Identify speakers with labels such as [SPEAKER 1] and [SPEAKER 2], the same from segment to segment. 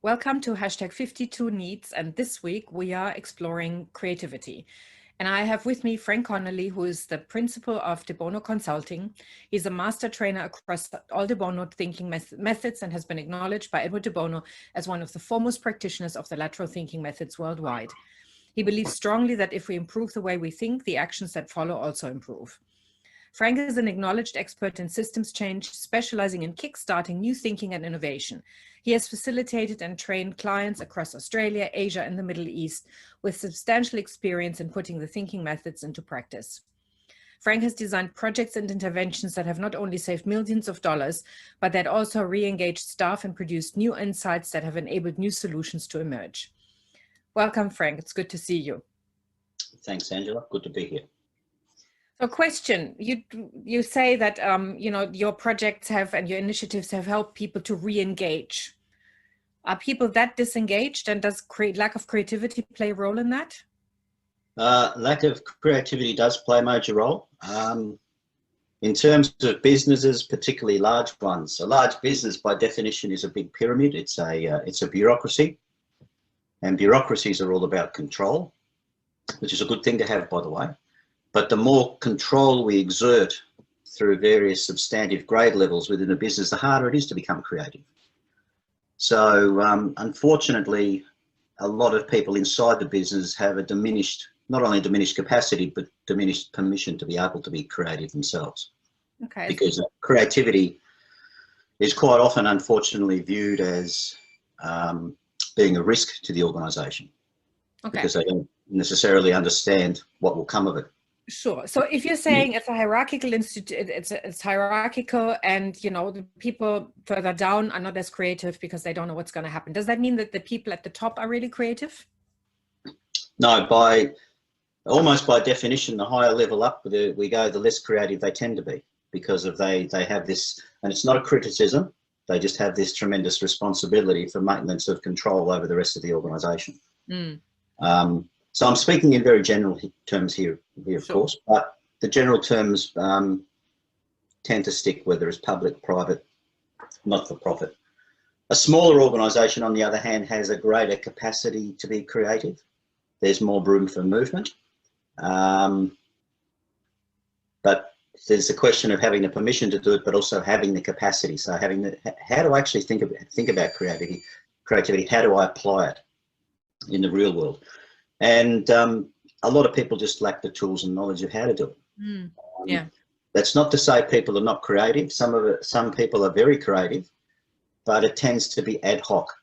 [SPEAKER 1] Welcome to #52Needs, and this week we are exploring creativity. And I have with me Frank Connolly, who is the principal of de Bono Consulting. He's a master trainer across all de Bono thinking methods and has been acknowledged by Edward de Bono as one of the foremost practitioners of the lateral thinking methods worldwide. He believes strongly that if we improve the way we think, the actions that follow also improve. Frank is an acknowledged expert in systems change, specializing in kickstarting new thinking and innovation. He has facilitated and trained clients across Australia, Asia, and the Middle East with substantial experience in putting the thinking methods into practice. Frank has designed projects and interventions that have not only saved millions of dollars, but that also re-engaged staff and produced new insights that have enabled new solutions to emerge. Welcome, Frank. It's good to see you.
[SPEAKER 2] Thanks, Angela. Good to be here.
[SPEAKER 1] So, question: you say that your projects have and your initiatives have helped people to re-engage. Are people that disengaged, and does lack of creativity play a role in that?
[SPEAKER 2] Lack of creativity does play a major role. In terms of businesses, particularly large ones, a large business by definition is a big pyramid. It's a bureaucracy, and bureaucracies are all about control, which is a good thing to have, by the way. But the more control we exert through various substantive grade levels within a business, the harder it is to become creative. So unfortunately, a lot of people inside the business have a not only diminished capacity, but diminished permission to be able to be creative themselves.
[SPEAKER 1] Okay.
[SPEAKER 2] Because creativity is quite often, unfortunately, viewed as being a risk to the organisation. Okay. Because they don't necessarily understand what will come of it.
[SPEAKER 1] Sure. So if you're saying it's a hierarchical institute, it's hierarchical, and the people further down are not as creative because they don't know what's going to happen. Does that mean that the people at the top are really creative?
[SPEAKER 2] No, almost by definition, the higher level up we go, the less creative they tend to be, because they have this, and it's not a criticism. They just have this tremendous responsibility for maintenance of control over the rest of the organisation. So I'm speaking in very general terms here of course, but the general terms tend to stick, whether it's public, private, not-for-profit. A smaller organisation, on the other hand, has a greater capacity to be creative. There's more room for movement. But there's the question of having the permission to do it, but also having the capacity. So how do I actually think about creativity? How do I apply it in the real world? And a lot of people just lack the tools and knowledge of how to do it.
[SPEAKER 1] Yeah.
[SPEAKER 2] That's not to say people are not creative. Some people are very creative, but it tends to be ad hoc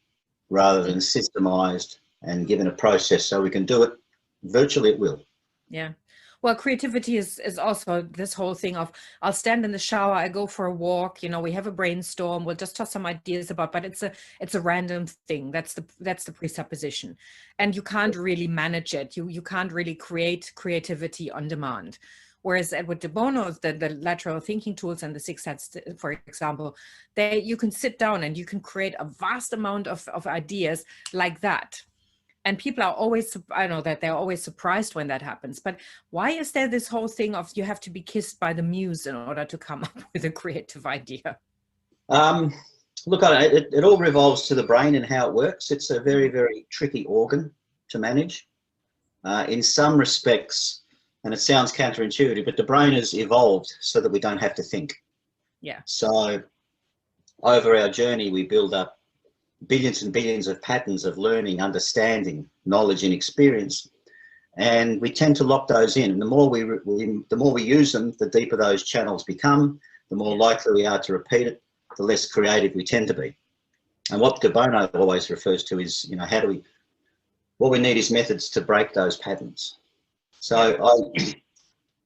[SPEAKER 2] rather than systemized and given a process so we can do it virtually at will. Yeah.
[SPEAKER 1] Well, creativity is also this whole thing of, I'll stand in the shower, I go for a walk, we have a brainstorm, we'll just toss some ideas about, but it's a random thing. That's the presupposition. And you can't really manage it. You can't really create creativity on demand. Whereas Edward de Bono, the lateral thinking tools and the 6 sets, for example, you can sit down and you can create a vast amount of ideas like that. And people are always, I know that they're always surprised when that happens. But why is there this whole thing of you have to be kissed by the muse in order to come up with a creative idea?
[SPEAKER 2] Look, it all revolves to the brain and how it works. It's a very, very tricky organ to manage. In some respects, and it sounds counterintuitive, but the brain has evolved so that we don't have to think.
[SPEAKER 1] Yeah.
[SPEAKER 2] So over our journey, we build up billions and billions of patterns of learning, understanding, knowledge and experience, and we tend to lock those in. And the more we use them, the deeper those channels become, the more likely we are to repeat it, the less creative we tend to be. And what de Bono always refers to is, what we need is methods to break those patterns. So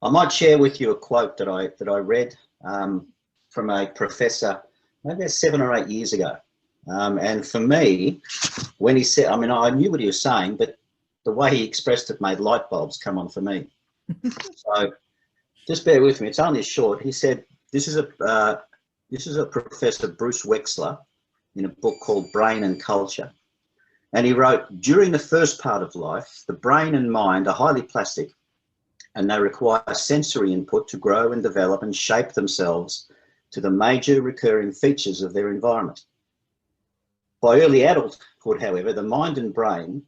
[SPEAKER 2] I might share with you a quote that I read from a professor maybe 7 or 8 years ago. And for me, when he said, I knew what he was saying, but the way he expressed it made light bulbs come on for me. So just bear with me. It's only short. He said, this is a Professor Bruce Wexler in a book called Brain and Culture. And he wrote, during the first part of life, the brain and mind are highly plastic and they require sensory input to grow and develop and shape themselves to the major recurring features of their environment. By early adulthood, however, the mind and brain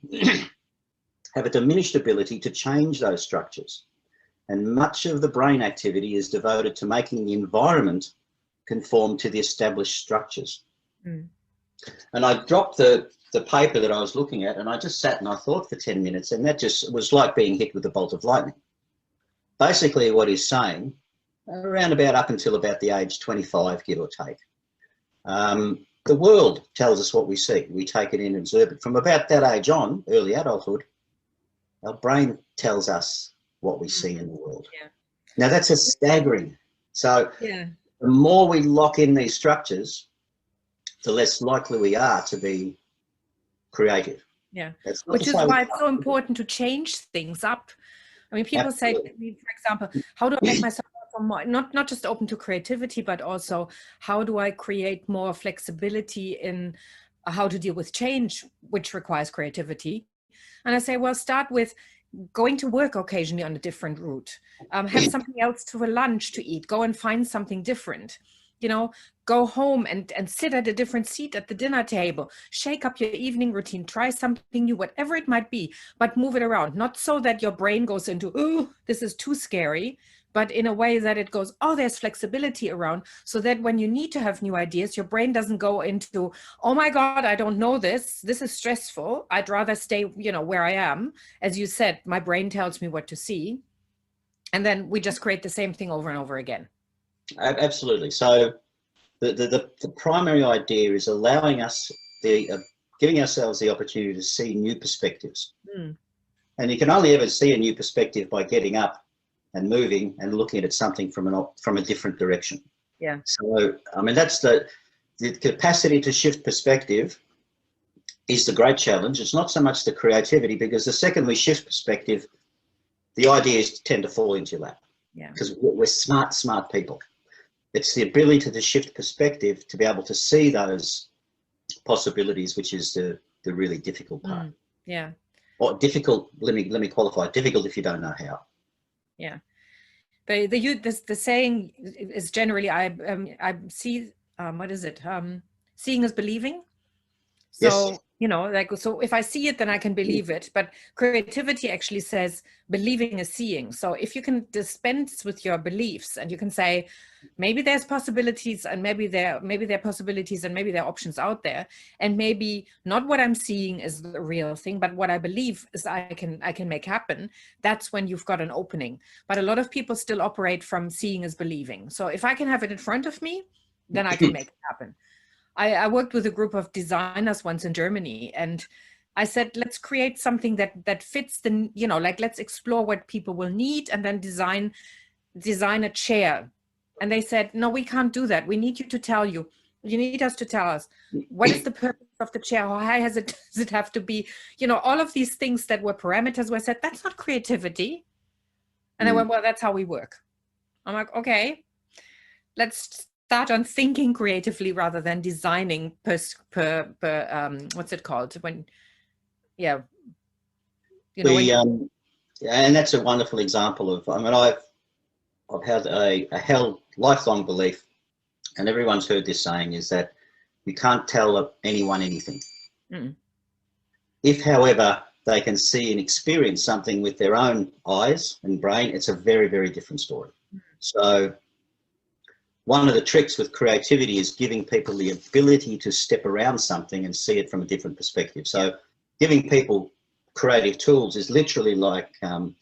[SPEAKER 2] have a diminished ability to change those structures, and much of the brain activity is devoted to making the environment conform to the established structures. Mm. And I dropped the paper that I was looking at, and I just sat and I thought for 10 minutes, and that just was like being hit with a bolt of lightning. Basically what he's saying, around about up until about the age 25, give or take, the world tells us what we see. We take it in and observe it. From about that age on, early adulthood, our brain tells us what we see in the world. Yeah. Now that's a staggering. So the more we lock in these structures, the less likely we are to be creative.
[SPEAKER 1] Yeah, which is why it's so important to change things up. I mean, people say to me, for example, how do I make myself more, not just open to creativity, but also how do I create more flexibility in how to deal with change, which requires creativity? And I say, well, start with going to work occasionally on a different route, have something else for lunch to eat, go and find something different. You know, go home and sit at a different seat at the dinner table, shake up your evening routine, try something new, whatever it might be, but move it around. Not so that your brain goes into, oh, this is too scary, but in a way that it goes, oh, there's flexibility around, so that when you need to have new ideas, your brain doesn't go into, oh my God, I don't know this. This is stressful. I'd rather stay, you know, where I am. As you said, my brain tells me what to see. And then we just create the same thing over and over again.
[SPEAKER 2] Absolutely. So the primary idea is allowing us giving ourselves the opportunity to see new perspectives. Mm. And you can only ever see a new perspective by getting up and moving and looking at something from a different direction. Yeah. So I mean, that's the capacity to shift perspective is the great challenge. It's not so much the creativity, because the second we shift perspective, the ideas tend to fall into your lap. Yeah. Because we're smart people. It's the ability to shift perspective, to be able to see those possibilities, which is the really difficult part.
[SPEAKER 1] Yeah.
[SPEAKER 2] Or difficult, let me qualify, difficult if you don't know how.
[SPEAKER 1] Yeah. The saying is generally, I see, what is it? Seeing is believing. So, yes. You know, like, so if I see it, then I can believe it. But creativity actually says believing is seeing. So if you can dispense with your beliefs and you can say, maybe there's possibilities, and maybe there are possibilities, and maybe there are options out there, and maybe not what I'm seeing is the real thing, but what I believe is I can make happen. That's when you've got an opening. But a lot of people still operate from seeing as believing. So if I can have it in front of me, then I can make it happen. I worked with a group of designers once in Germany, and I said, let's create something that fits the, you know, like, let's explore what people will need and then design a chair. And they said, no, we can't do that. We need you to tell you. You need us to tell us, what is the purpose of the chair? How high does it have to be? You know, all of these things that were parameters where I said, that's not creativity. And I went, well, that's how we work. I'm like, okay, let's start on thinking creatively rather than designing what's it called? When, yeah. You know,
[SPEAKER 2] and that's a wonderful example of, I mean, I've had a lifelong belief, and everyone's heard this saying, is that you can't tell anyone anything. Mm. If, however, they can see and experience something with their own eyes and brain, it's a very, very different story. Mm. So one of the tricks with creativity is giving people the ability to step around something and see it from a different perspective. So giving people creative tools is literally like, you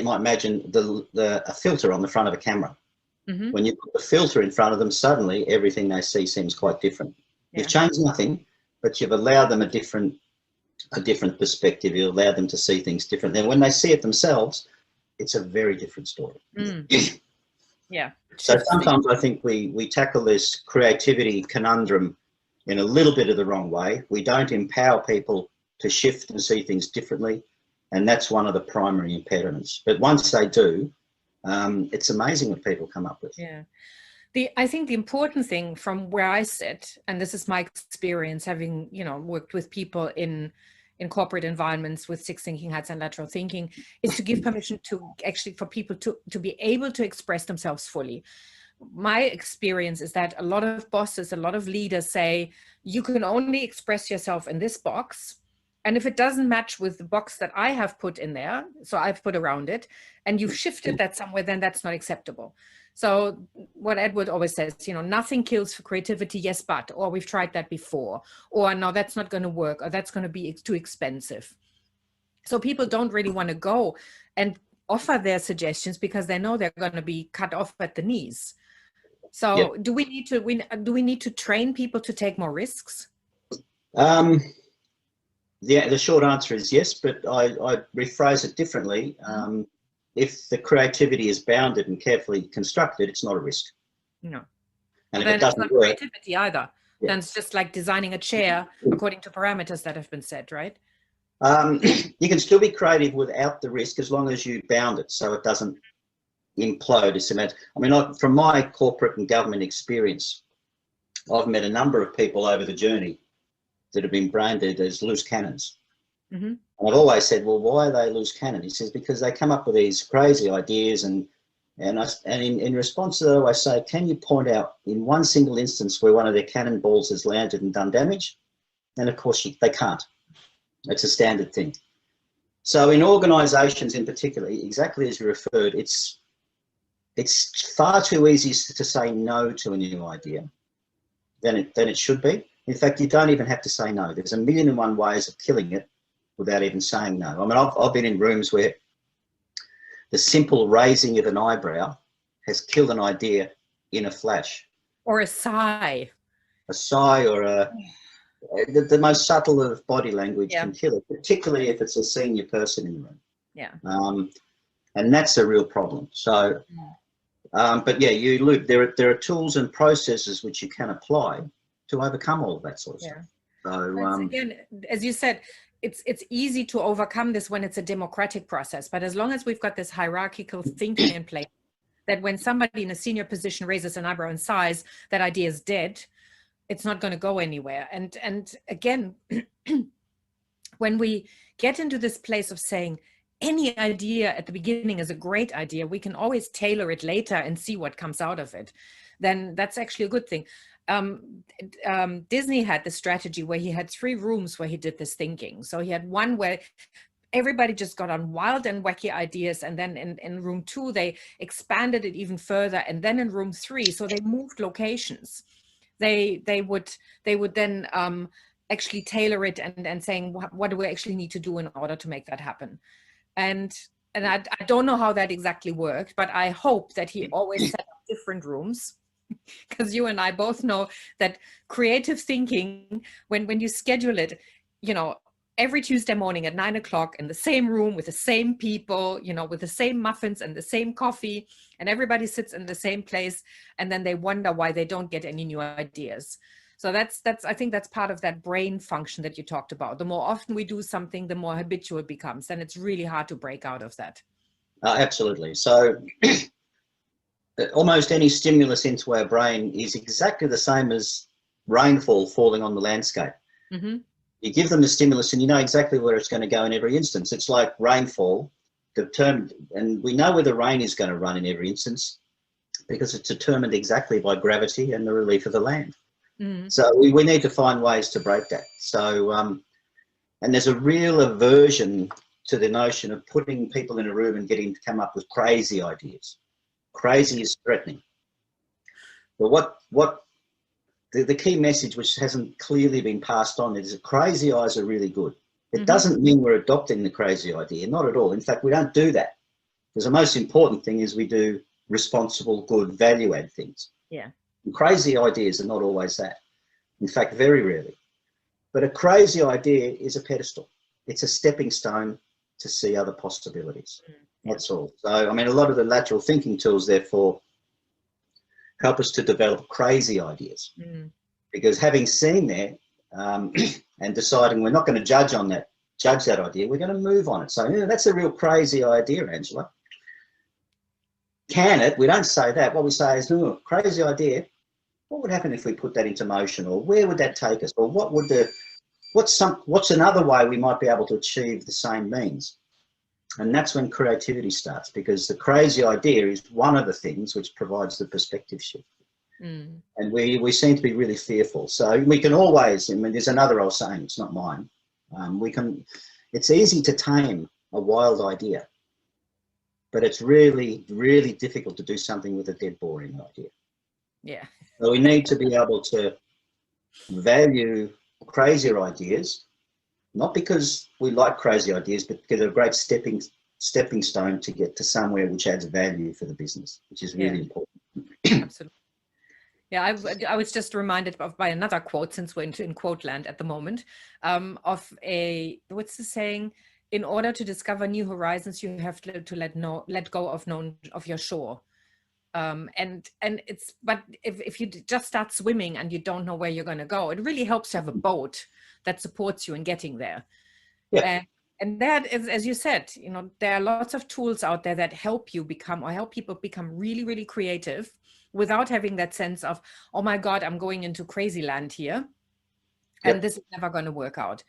[SPEAKER 2] might imagine a filter on the front of a camera. Mm-hmm. When you put the filter in front of them, suddenly everything they see seems quite different. Yeah. You've changed nothing, but you've allowed them a different perspective. You allow them to see things differently. And when they see it themselves, it's a very different story. Mm.
[SPEAKER 1] Yeah.
[SPEAKER 2] So sometimes I think we tackle this creativity conundrum in a little bit of the wrong way. We don't empower people to shift and see things differently. And that's one of the primary impediments. But once they do, it's amazing what people come up with.
[SPEAKER 1] Yeah. I think the important thing from where I sit, and this is my experience having, you know, worked with people in in corporate environments with six thinking hats and lateral thinking, is to give permission to actually for people to be able to express themselves fully. My experience is that a lot of bosses, a lot of leaders say, you can only express yourself in this box. And if it doesn't match with the box that I have put in there, so I've put around it, and you've shifted that somewhere, then that's not acceptable. So what Edward always says, you know, nothing kills for creativity, yes, but, or we've tried that before, or no, that's not going to work, or that's going to be too expensive. So people don't really want to go and offer their suggestions because they know they're going to be cut off at the knees. So do we need to train people to take more risks?
[SPEAKER 2] Yeah, the short answer is yes, but I rephrase it differently. If the creativity is bounded and carefully constructed, it's not a risk.
[SPEAKER 1] No.
[SPEAKER 2] And
[SPEAKER 1] well,
[SPEAKER 2] if it doesn't
[SPEAKER 1] it's not
[SPEAKER 2] work,
[SPEAKER 1] creativity either. Yeah. Then it's just like designing a chair according to parameters that have been set, right?
[SPEAKER 2] You can still be creative without the risk as long as you bound it so it doesn't implode. I mean, from my corporate and government experience, I've met a number of people over the journey that have been branded as loose cannons. And I've always said, well, why are they loose cannon? He says, because they come up with these crazy ideas, and in response to that, I say, can you point out in one single instance where one of their cannonballs has landed and done damage? And of course, they can't. It's a standard thing. So in organisations in particular, exactly as you referred, it's far too easy to say no to a new idea than it should be. In fact, you don't even have to say no. There's 1,000,001 ways of killing it without even saying no. I mean, I've been in rooms where the simple raising of an eyebrow has killed an idea in a flash.
[SPEAKER 1] Or a sigh.
[SPEAKER 2] A sigh or the most subtle of body language can kill it, particularly if it's a senior person in the room.
[SPEAKER 1] Yeah.
[SPEAKER 2] And that's a real problem. So, but yeah, there are tools and processes which you can apply to overcome all of that sort of stuff. So
[SPEAKER 1] again, as you said, it's easy to overcome this when it's a democratic process. But as long as we've got this hierarchical thinking in place, that when somebody in a senior position raises an eyebrow and sighs, that idea is dead. It's not going to go anywhere. And again, when we get into this place of saying any idea at the beginning is a great idea, we can always tailor it later and see what comes out of it. Then that's actually a good thing. Disney had this strategy where he had 3 rooms where he did this thinking. So he had one where everybody just got on wild and wacky ideas, and then in room 2 they expanded it even further, and then in room 3, so they moved locations. They would then actually tailor it and saying, what do we actually need to do in order to make that happen? And I don't know how that exactly worked, but I hope that he always set up different rooms. Because you and I both know that creative thinking, when you schedule it, you know, every Tuesday morning at 9 o'clock in the same room with the same people, you know, with the same muffins and the same coffee, and everybody sits in the same place, and then they wonder why they don't get any new ideas. So I think that's part of that brain function that you talked about. The more often we do something, the more habitual it becomes, and it's really hard to break out of that.
[SPEAKER 2] Absolutely. So almost any stimulus into our brain is exactly the same as rainfall falling on the landscape. You give them the stimulus and you know exactly where it's going to go in every instance. It's like rainfall determined, and we know where the rain is going to run in every instance because it's determined exactly by gravity and the relief of the land. So we need to find ways to break that. So, and there's a real aversion to the notion of putting people in a room and getting to come up with crazy ideas. Crazy is threatening. But the key message, which hasn't clearly been passed on, is that crazy eyes are really good. It doesn't mean we're adopting the crazy idea, not at all. In fact, we don't do that. Because the most important thing is we do responsible, good, value-add things.
[SPEAKER 1] Yeah.
[SPEAKER 2] And crazy ideas are not always that. In fact, very rarely. But a crazy idea is a pedestal. It's a stepping stone to see other possibilities. That's all. So, I mean, a lot of the lateral thinking tools, therefore, help us to develop crazy ideas. Because having seen that and deciding we're not going to judge that idea, we're going to move on it. So, yeah, that's a real crazy idea, Angela. Can it? We don't say that. What we say is, no, crazy idea. What would happen if we put that into motion? Or where would that take us? Or what would the what's another way we might be able to achieve the same means? And that's when creativity starts, because the crazy idea is one of the things which provides the perspective shift.
[SPEAKER 1] Mm.
[SPEAKER 2] And we seem to be really fearful. So we can always, I mean, there's another old saying, it's not mine. It's easy to tame a wild idea, but it's really, really difficult to do something with a dead, boring idea.
[SPEAKER 1] Yeah.
[SPEAKER 2] So we need to be able to value crazier ideas, not because we like crazy ideas, but because they're a great stepping stone to get to somewhere which adds value for the business, which is really important.
[SPEAKER 1] Absolutely. Yeah, I was just reminded by another quote, since we're in quote land at the moment, of what's the saying? In order to discover new horizons, you have to let go of your shore. But if you just start swimming and you don't know where you're going to go, it really helps to have a boat that supports you in getting there.
[SPEAKER 2] Yeah.
[SPEAKER 1] And that is, as you said, you know, there are lots of tools out there that help you become, or help people become really, really creative without having that sense of, oh my God, I'm going into crazy land here. And this is never going to work out.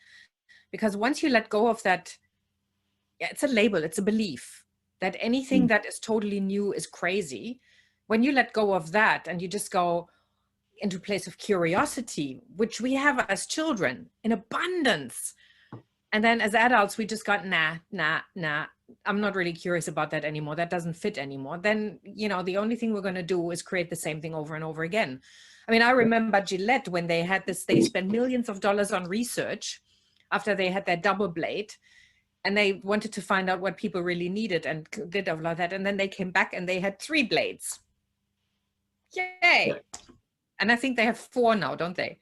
[SPEAKER 1] Because once you let go of that, it's a label, it's a belief that anything that is totally new is crazy. When you let go of that and you just go into a place of curiosity, which we have as children in abundance, and then as adults, we just got, nah, I'm not really curious about that anymore. That doesn't fit anymore. Then, you know, the only thing we're going to do is create the same thing over and over again. I mean, I remember Gillette, when they had this, they spent millions of dollars on research after they had their double blade, and they wanted to find out what people really needed and did all of that. And then they came back and they had 3 blades. Yay. Yeah. And I think they have 4 now, don't they?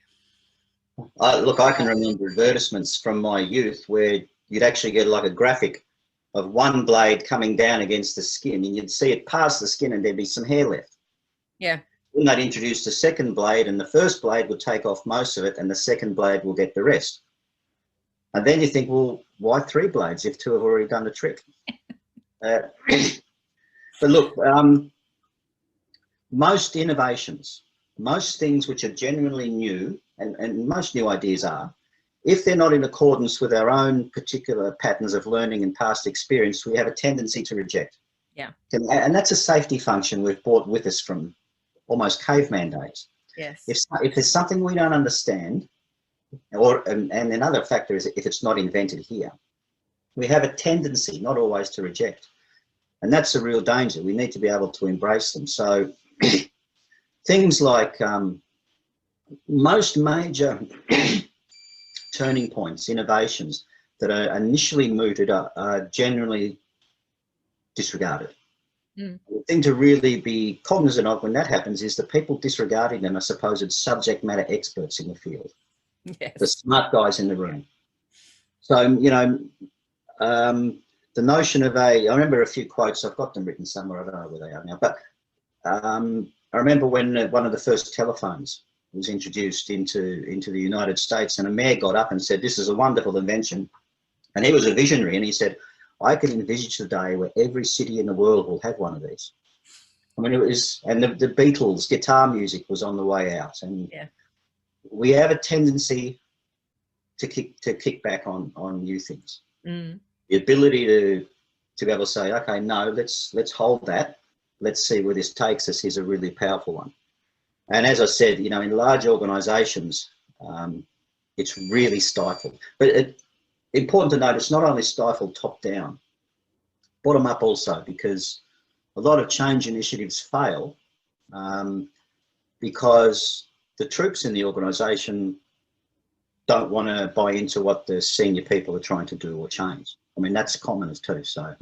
[SPEAKER 2] Look, I can remember advertisements from my youth where you'd actually get like a graphic of one blade coming down against the skin, and you'd see it past the skin and there'd be some hair left.
[SPEAKER 1] Yeah.
[SPEAKER 2] Then they'd introduce the second blade, and the first blade would take off most of it and the second blade will get the rest. And then you think, well, why 3 blades if 2 have already done the trick? But look, most innovations, most things which are genuinely new, and most new ideas are, if they're not in accordance with our own particular patterns of learning and past experience, we have a tendency to reject.
[SPEAKER 1] Yeah.
[SPEAKER 2] And that's a safety function we've brought with us from almost caveman days.
[SPEAKER 1] Yes.
[SPEAKER 2] If there's something we don't understand, and another factor is if it's not invented here, we have a tendency not always to reject. And that's a real danger. We need to be able to embrace them. So things like most major turning points, innovations that are initially mooted are generally disregarded. The thing to really be cognizant of when that happens is that people disregarding them are supposed subject matter experts in the field.
[SPEAKER 1] Yes. The
[SPEAKER 2] smart guys in the room. So, you know, the notion of I remember a few quotes, I've got them written somewhere, I don't know where they are now, but I remember when one of the first telephones was introduced into the United States, and a mayor got up and said, this is a wonderful invention. And he was a visionary, and he said, I can envisage the day where every city in the world will have one of these. I mean, it was, and the Beatles, guitar music was on the way out. And we have a tendency to kick back on new things. The ability to be able to say, okay, no, let's hold that. Let's see where this takes us is a really powerful one. And as I said, you know, in large organisations, it's really stifled. But important to note, it's not only stifled top down, bottom up also, because a lot of change initiatives fail because the troops in the organisation don't want to buy into what the senior people are trying to do or change. I mean, that's common too. So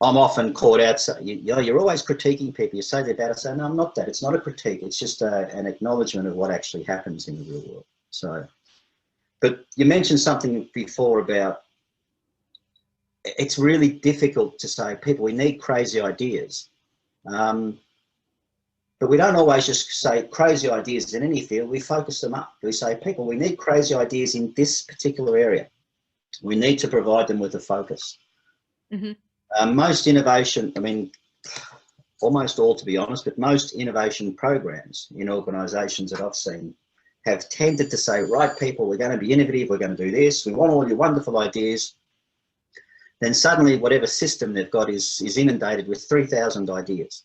[SPEAKER 2] I'm often caught out, so you're always critiquing people. You say they're bad. I say, no, I'm not that. It's not a critique. It's just an acknowledgement of what actually happens in the real world. So, but you mentioned something before about it's really difficult to say, people, we need crazy ideas. But we don't always just say crazy ideas in any field. We focus them up. We say, people, we need crazy ideas in this particular area. We need to provide them with a focus. Most innovation, I mean, almost all to be honest, but most innovation programs in organisations that I've seen have tended to say, right, people, we're going to be innovative, we're going to do this, we want all your wonderful ideas, then suddenly whatever system they've got is inundated with 3,000 ideas.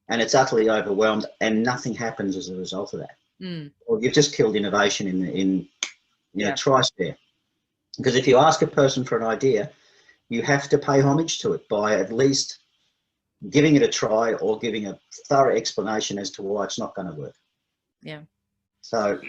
[SPEAKER 2] And it's utterly overwhelmed, and nothing happens as a result of that. Or you've just killed innovation in a tri-sphere. Because if you ask a person for an idea, you have to pay homage to it by at least giving it a try or giving a thorough explanation as to why it's not going to work.
[SPEAKER 1] Yeah.
[SPEAKER 2] So,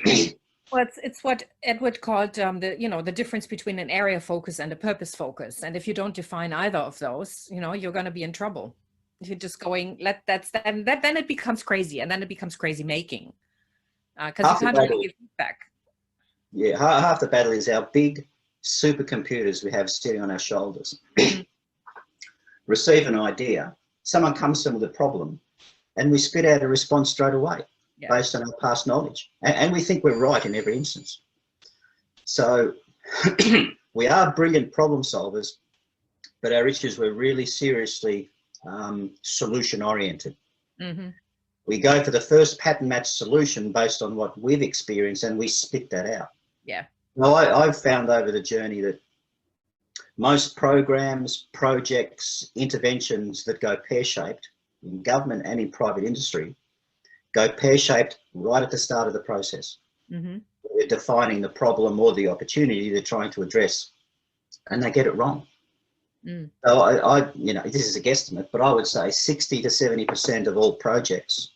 [SPEAKER 1] well, it's what Edward called the difference between an area focus and a purpose focus. And if you don't define either of those, you're going to be in trouble. If you're just going, then it becomes crazy, and then it becomes crazy making, because you can't really give feedback.
[SPEAKER 2] Yeah, half the battle is our big supercomputers we have sitting on our shoulders. Receive an idea, someone comes to them with a problem, and we spit out a response straight away based on our past knowledge. And we think we're right in every instance. So we are brilliant problem solvers, but our issues were really seriously solution oriented. We go for the first pattern match solution based on what we've experienced, and we spit that out.
[SPEAKER 1] Yeah.
[SPEAKER 2] Well, I've found over the journey that most programs, projects, interventions that go pear-shaped in government and in private industry go pear-shaped right at the start of the process. They're defining the problem or the opportunity they're trying to address, and they get it wrong. So I this is a guesstimate, but I would say 60 to 70% of all projects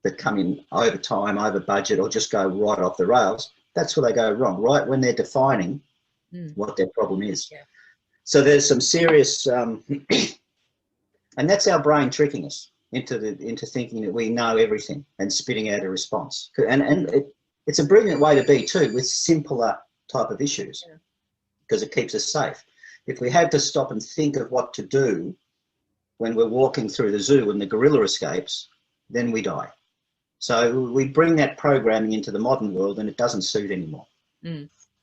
[SPEAKER 2] that come in over time, over budget, or just go right off the rails, that's where they go wrong, right when they're defining what their problem is. Yeah. So there's some serious, and that's our brain tricking us into thinking that we know everything and spitting out a response. And it's a brilliant way to be too, with simpler type of issues, because it keeps us safe. If we had to stop and think of what to do when we're walking through the zoo and the gorilla escapes, then we die. So we bring that programming into the modern world, and it doesn't suit anymore.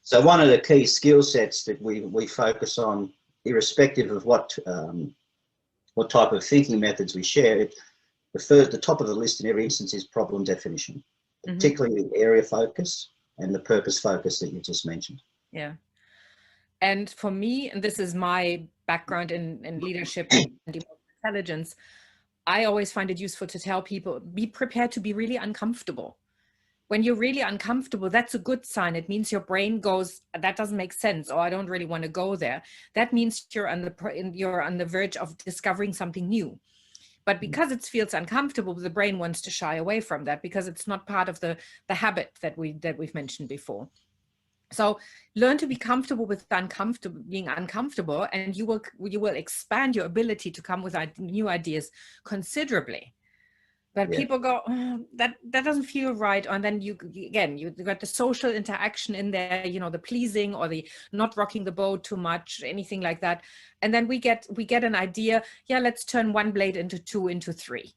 [SPEAKER 2] So one of the key skill sets that we focus on, irrespective of what type of thinking methods we share, the top of the list in every instance is problem definition, particularly the area focus and the purpose focus that you just mentioned.
[SPEAKER 1] Yeah. And for me, and this is my background in leadership and intelligence, I always find it useful to tell people, be prepared to be really uncomfortable. When you're really uncomfortable, that's a good sign. It means your brain goes, that doesn't make sense, or I don't really want to go there. That means you're on the verge of discovering something new. But because it feels uncomfortable, the brain wants to shy away from that because it's not part of the habit that we've mentioned before. So learn to be comfortable with being uncomfortable, and you will expand your ability to come with new ideas considerably. But people go, oh, that doesn't feel right. And then you got the social interaction in there, the pleasing or the not rocking the boat too much, anything like that. And then we get an idea. Yeah, let's turn one blade into two, into three.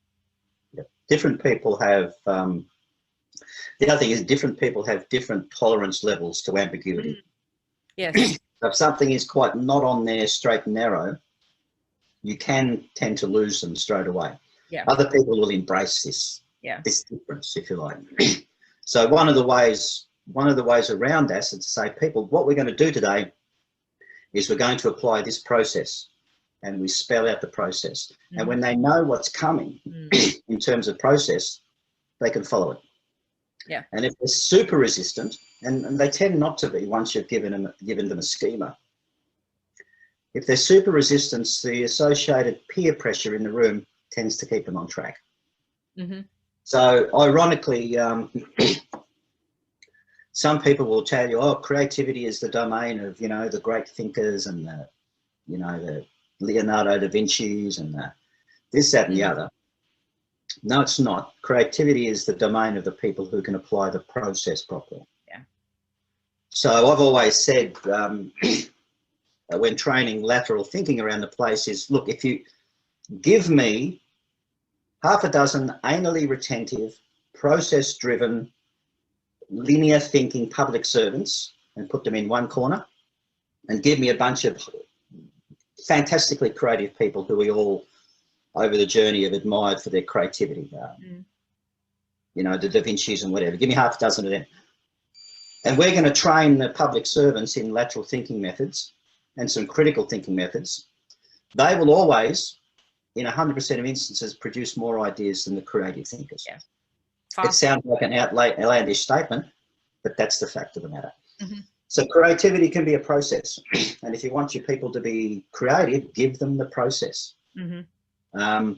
[SPEAKER 2] Yeah. Different people have, the other thing is different people have different tolerance levels to ambiguity.
[SPEAKER 1] Yes.
[SPEAKER 2] So if something is quite not on there straight and narrow, you can tend to lose them straight away.
[SPEAKER 1] Yeah.
[SPEAKER 2] Other people will embrace this difference, if you like. So one of the ways around that is to say, people, what we're going to do today is we're going to apply this process, and we spell out the process. And when they know what's coming in terms of process, they can follow it.
[SPEAKER 1] Yeah.
[SPEAKER 2] And if they're super resistant, and they tend not to be once you've given them a schema, if they're super resistant, the associated peer pressure in the room tends to keep them on track. So ironically, some people will tell you, oh, creativity is the domain of, the great thinkers and the Leonardo da Vinci's and this, that, and the other. No, it's not. Creativity is the domain of the people who can apply the process properly.
[SPEAKER 1] Yeah.
[SPEAKER 2] So I've always said, when training lateral thinking around the place is, look, if you give me half a dozen anally retentive, process-driven, linear thinking public servants and put them in one corner, and give me a bunch of fantastically creative people who we all over the journey have admired for their creativity. you know, the Da Vinci's and whatever. Give me half a dozen of them. And we're going to train the public servants in lateral thinking methods and some critical thinking methods. They will always, in 100% of instances, produce more ideas than the creative thinkers.
[SPEAKER 1] Yeah.
[SPEAKER 2] It sounds like an outlandish statement, but that's the fact of the matter.
[SPEAKER 1] Mm-hmm.
[SPEAKER 2] So creativity can be a process. And if you want your people to be creative, give them the process.
[SPEAKER 1] Mm-hmm.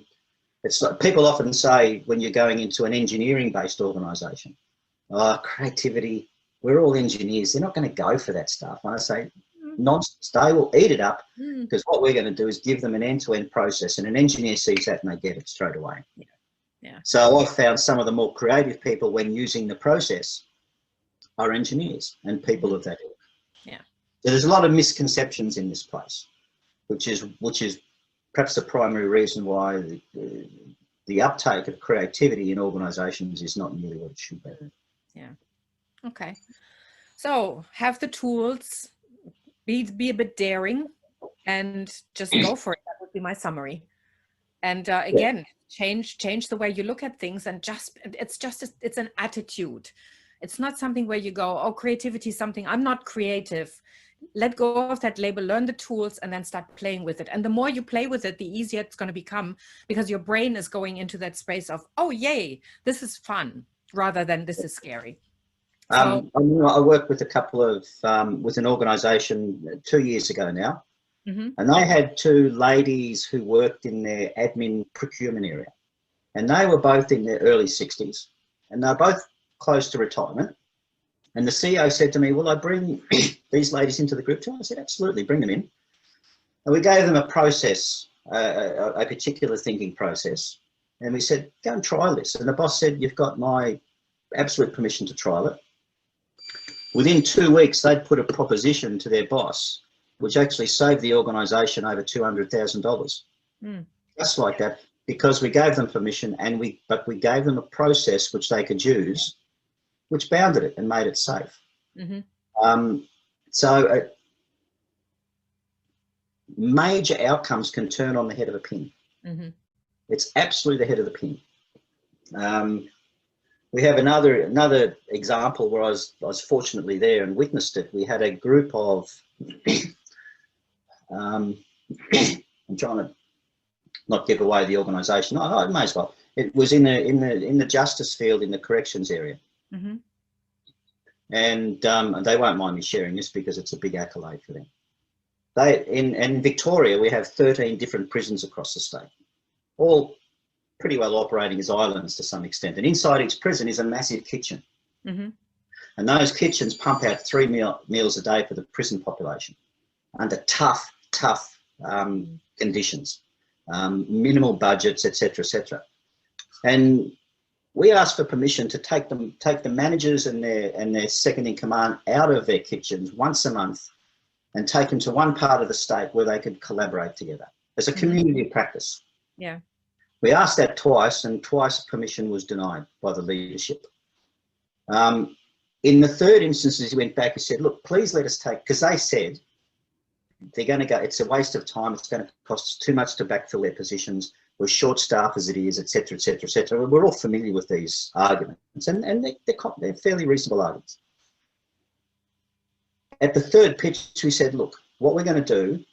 [SPEAKER 2] It's like people often say when you're going into an engineering-based organisation, oh, creativity, we're all engineers. They're not going to go for that stuff. And I say, nonsense. They will eat it up because what we're going to do is give them an end-to-end process, and an engineer sees that and they get it straight away.
[SPEAKER 1] Yeah. Yeah.
[SPEAKER 2] So I've found some of the more creative people when using the process are engineers and people of that ilk.
[SPEAKER 1] Yeah.
[SPEAKER 2] So there's a lot of misconceptions in this place, which is perhaps the primary reason why the uptake of creativity in organisations is not nearly what it should be.
[SPEAKER 1] Yeah. Okay. So have the tools, be a bit daring, and just go for it. That would be my summary. And again, change the way you look at things, and it's an attitude. It's not something where you go, oh, creativity is something, I'm not creative. Let go of that label, learn the tools, and then start playing with it. And the more you play with it, the easier it's going to become, because your brain is going into that space of, oh, yay, this is fun, rather than this is scary. So,
[SPEAKER 2] I worked with a couple of, with an organisation 2 years ago now, and they had two ladies who worked in their admin procurement area. And they were both in their early 60s, and they're both close to retirement. And the CEO said to me, will I bring these ladies into the group too? I said, absolutely, bring them in. And we gave them a process, a particular thinking process. And we said, go and trial this. And the boss said, you've got my absolute permission to trial it. Within 2 weeks, they'd put a proposition to their boss, which actually saved the organisation over $200,000. Just like that, because we gave them permission, but we gave them a process which they could use, which bounded it and made it safe. So major outcomes can turn on the head of a pin. It's absolutely the head of the pin. We have another example where I was fortunately there and witnessed it. We had a group of, I'm trying to not give away the organisation. I may as well. It was in the justice field in the corrections area. And they won't mind me sharing this because it's a big accolade for them. In Victoria, we have 13 different prisons across the state, all pretty well operating as islands to some extent. And inside each prison is a massive kitchen. And those kitchens pump out 3 meals a day for the prison population under tough conditions, minimal budgets, etc. And we asked for permission to take the managers and their second in command out of their kitchens once a month and take them to one part of the state where they could collaborate together as a community practice. Yeah. We asked that twice, and twice permission was denied by the leadership. In the third instance, he went back and said, look, please let us take, because they said they're going to go, it's a waste of time, it's going to cost us too much to backfill their positions, we're short staffed as it is, etc. We're all familiar with these arguments, and they're fairly reasonable arguments. At the third pitch, we said, look, what we're going to do,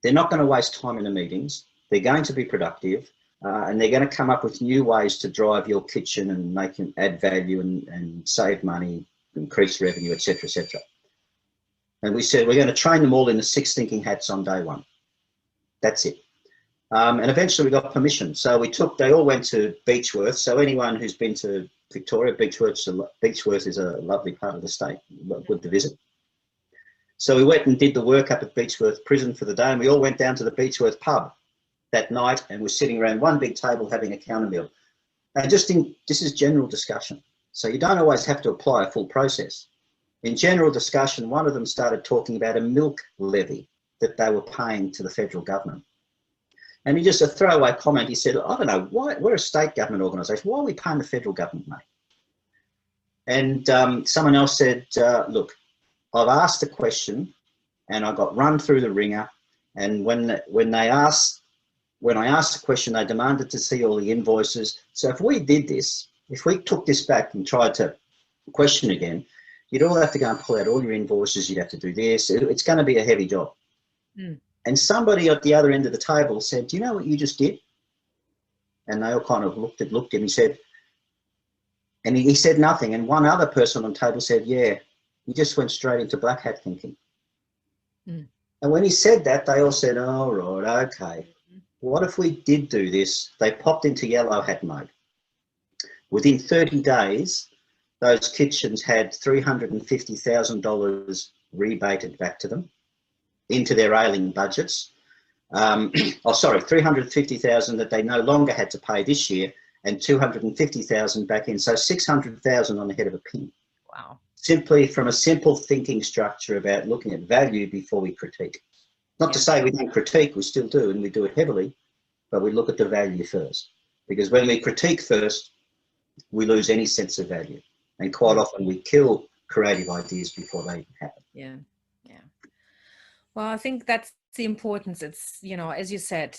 [SPEAKER 2] they're not going to waste time in the meetings, they're going to be productive, and they're going to come up with new ways to drive your kitchen and make it add value and save money, increase revenue, etc. And we said, we're going to train them all in the 6 thinking hats on day one. That's it. And eventually we got permission. So they all went to Beechworth. So anyone who's been to Victoria, Beechworth is a lovely part of the state, good to visit. So we went and did the work up at Beechworth Prison for the day, and we all went down to the Beechworth pub that night, and we're sitting around one big table having a counter meal. And this is general discussion. So you don't always have to apply a full process. In general discussion, one of them started talking about a milk levy that they were paying to the federal government. And he just a throwaway comment, he said, I don't know, why, we're a state government organisation, why are we paying the federal government money? And someone else said, look, I've asked the question and I got run through the ringer, and when I asked the question, they demanded to see all the invoices. So if we did this, if we took this back and tried to question again, you'd all have to go and pull out all your invoices. You'd have to do this. It's going to be a heavy job.
[SPEAKER 1] Mm.
[SPEAKER 2] And somebody at the other end of the table said, do you know what you just did? And they all kind of looked at him. He said, and he said nothing. And one other person on the table said, yeah, he just went straight into black hat thinking.
[SPEAKER 1] Mm.
[SPEAKER 2] And when he said that, they all said, oh, right, okay. What if we did do this? They popped into yellow hat mode. Within 30 days, those kitchens had $350,000 rebated back to them into their ailing budgets. $350,000 that they no longer had to pay this year, and $250,000 back in. So $600,000 on the head of a pin.
[SPEAKER 1] Wow. Simply
[SPEAKER 2] from a simple thinking structure about looking at value before we critique. Not to say we don't critique, we still do, and we do it heavily, but we look at the value first. Because when we critique first, we lose any sense of value. And quite often we kill creative ideas before they even happen.
[SPEAKER 1] Yeah, yeah. Well, I think that's the importance. It's, you know, as you said,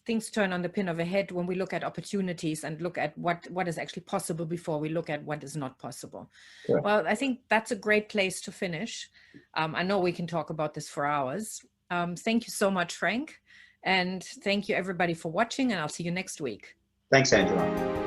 [SPEAKER 1] things turn on the pin of a head when we look at opportunities and look at what is actually possible before we look at what is not possible.
[SPEAKER 2] Correct.
[SPEAKER 1] Well, I think that's a great place to finish. I know we can talk about this for hours. Thank you so much, Frank. And thank you everybody for watching, and I'll see you next week.
[SPEAKER 2] Thanks, Angela.